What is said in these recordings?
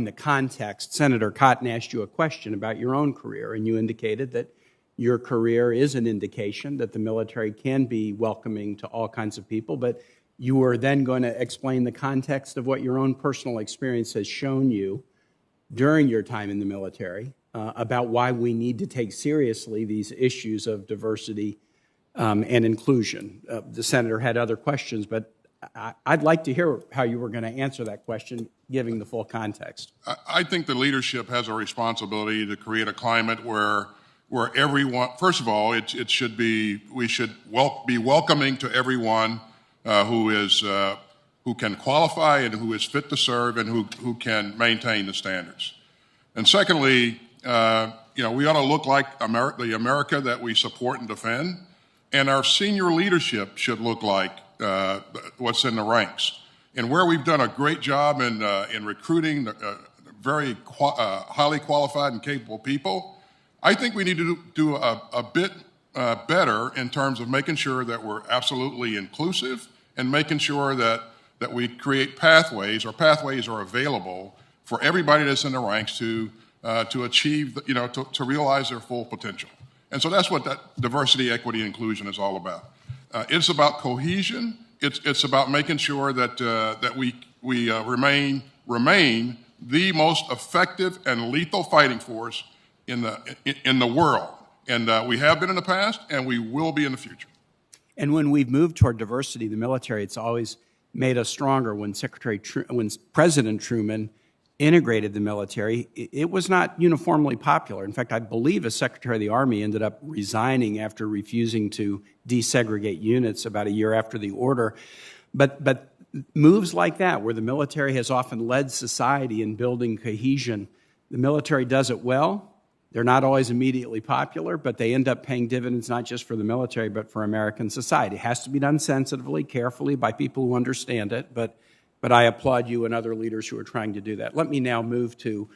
the context, Senator Cotton asked you a question about your own career, and you indicated that your career is an indication that the military can be welcoming to all kinds of people, but you were then going to explain the context of what your own personal experience has shown you during your time in the military about why we need to take seriously these issues of diversity and inclusion. The senator had other questions, but I'd like to hear how you were going to answer that question, giving the full context. I think the leadership has a responsibility to create a climate where everyone, first of all, we should be welcoming to everyone who can qualify and who is fit to serve and who can maintain the standards. And secondly, we ought to look like the America that we support and defend, and our senior leadership should look like what's in the ranks. And where we've done a great job in recruiting very highly qualified and capable people, I think we need to do a bit better in terms of making sure that we're absolutely inclusive and making sure that we create pathways are available for everybody that's in the ranks to achieve, to realize their full potential. And so that's what that diversity, equity, and inclusion is all about. It's about cohesion. It's about making sure that we remain the most effective and lethal fighting force in the world. And we have been in the past, and we will be in the future. And when we've moved toward diversity in the military, it's always made us stronger. When President Truman integrated the military, it was not uniformly popular. In fact, I believe as Secretary of the Army ended up resigning after refusing to desegregate units about a year after the order. But moves like that, where the military has often led society in building cohesion, the military does it well. They're not always immediately popular, but they end up paying dividends not just for the military, but for American society. It has to be done sensitively, carefully, by people who understand it, but I applaud you and other leaders who are trying to do that. Let me now move to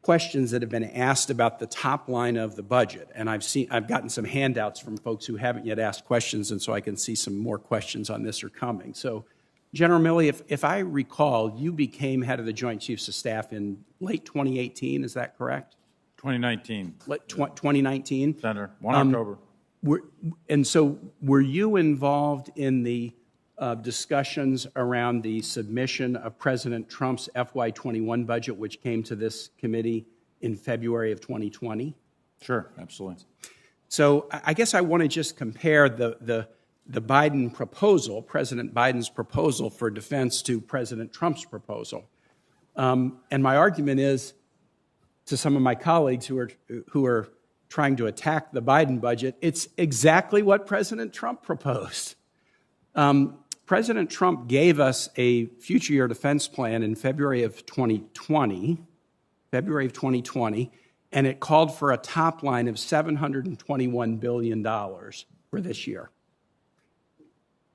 questions that have been asked about the top line of the budget. And I've gotten some handouts from folks who haven't yet asked questions, and so I can see some more questions on this are coming. So, General Milley, if I recall, you became head of the Joint Chiefs of Staff in late 2018, is that correct? 2019. 2019? Senator, 1 October. And so were you involved in the discussions around the submission of President Trump's FY21 budget, which came to this committee in February of 2020? Sure, absolutely. So I guess I want to just compare the Biden proposal, President Biden's proposal for defense, to President Trump's proposal. And my argument is, to some of my colleagues who are trying to attack the Biden budget, it's exactly what President Trump proposed. President Trump gave us a future year defense plan in February of 2020, and it called for a top line of $721 billion for this year.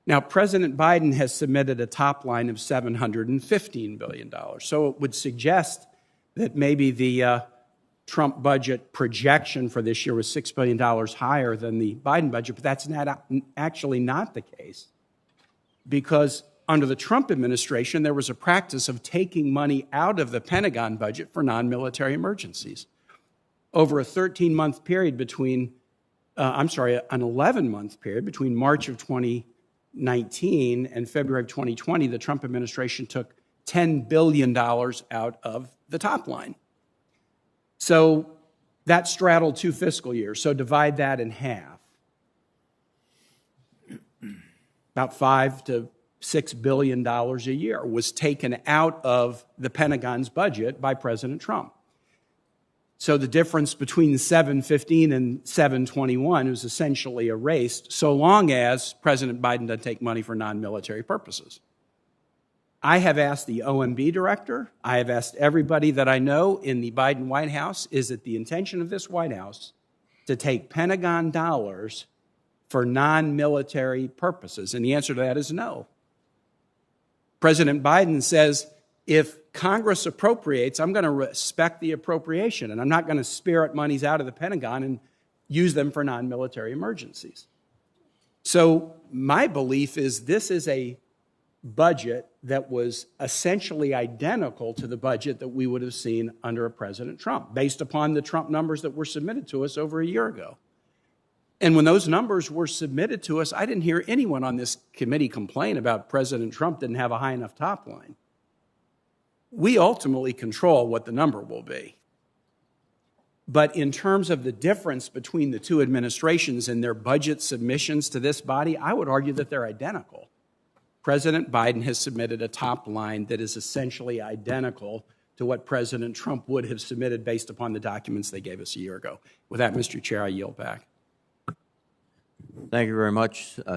Now, President Biden has submitted a top line of $715 billion, so it would suggest that maybe the Trump budget projection for this year was $6 billion higher than the Biden budget, but that's actually not the case, because under the Trump administration, there was a practice of taking money out of the Pentagon budget for non-military emergencies. Over a 13-month period an 11-month period between March of 2019 and February of 2020, the Trump administration took $10 billion out of the top line. So that straddled 2 fiscal years. So divide that in half. About $5 to $6 billion a year was taken out of the Pentagon's budget by President Trump. So the difference between 715 and 721 was essentially erased, so long as President Biden doesn't take money for non-military purposes. I have asked the OMB director, I have asked everybody that I know in the Biden White House, is it the intention of this White House to take Pentagon dollars for non-military purposes? And the answer to that is no. President Biden says, if Congress appropriates, I'm going to respect the appropriation, and I'm not going to spirit monies out of the Pentagon and use them for non-military emergencies. So my belief is this is a budget that was essentially identical to the budget that we would have seen under a President Trump, based upon the Trump numbers that were submitted to us over a year ago. And when those numbers were submitted to us, I didn't hear anyone on this committee complain about President Trump didn't have a high enough top line. We ultimately control what the number will be. But in terms of the difference between the two administrations and their budget submissions to this body, I would argue that they're identical. President Biden has submitted a top line that is essentially identical to what President Trump would have submitted based upon the documents they gave us a year ago. With that, Mr. Chair, I yield back. Thank you very much,